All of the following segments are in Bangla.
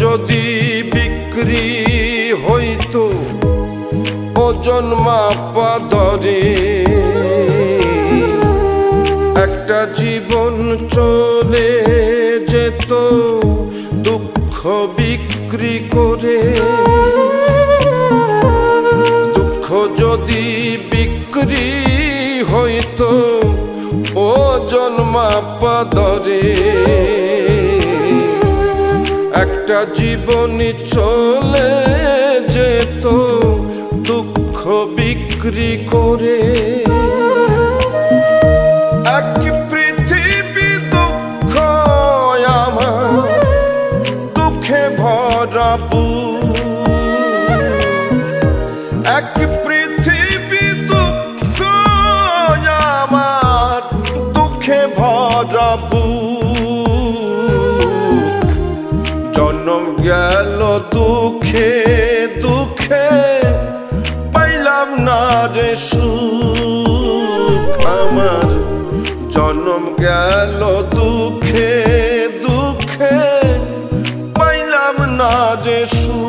যদি বিক্রি হইতো ওজন মাপা দরে, একটা জীবন চলে যেত দুঃখ বিক্রি করে। দুঃখ যদি বিক্রি হইতো ওজন মাপা দরে, একটা জীবনী চলে যেত দুঃখ বিক্রি করে। এক পৃথিবী দুঃখ আমার, দুঃখে ভরা বুক। এক পৃথিবী দুঃখ আমার, দুঃখে ভরা বুক। জন্ম গেল দুঃখে দুঃখে, পাইলাম না রে সুখ আমার। জন্ম গেল দুঃখে দুঃখে, পাইলাম না রে সুখ।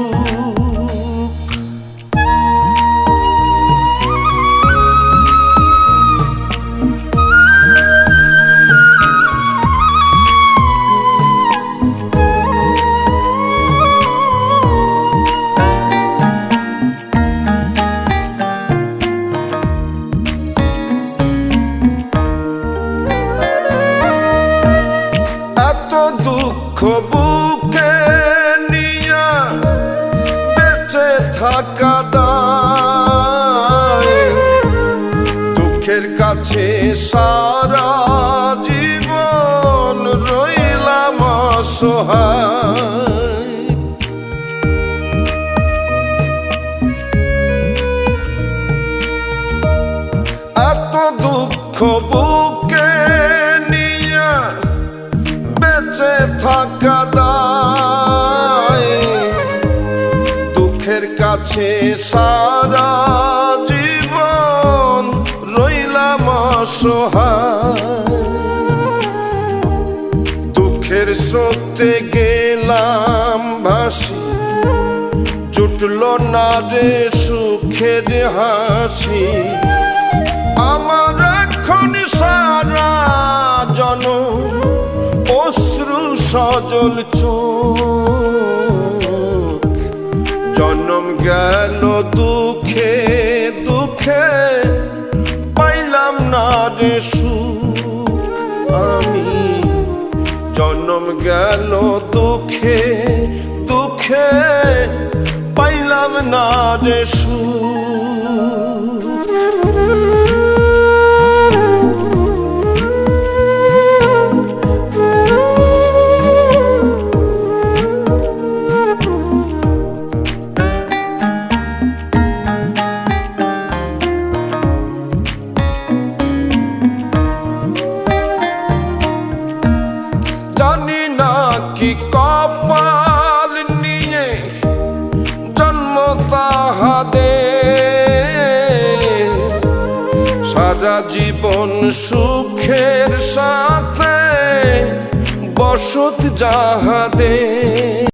দুঃখ বুকে নিয়া বেঁচে থাকা দায়, দুঃখের কাছে সারা জীবন রইলাম অসহায়। এত দুঃখ বুকে নিয়া বেঁচে থাকা দায়, দুঃখের কাছে সারা জীবন রইলাম অসহায়। দুঃখের স্রোতে গেলাম ভাসি, জুটল না রে সুখের হাসি। আমার এখন সারা জনম অশ্রু সজল চোখ। জন্ম গেল দুঃখে দুঃখে, পাইলাম না রে সুখ আমি। জন্ম গেল দুঃখে দুঃখে, পাইলাম না রে সুখ। জানি না কি কপাল নিয়ে জন্ম তাহাদের, সারা জীবন সুখের সাথে বসত যাহাদের।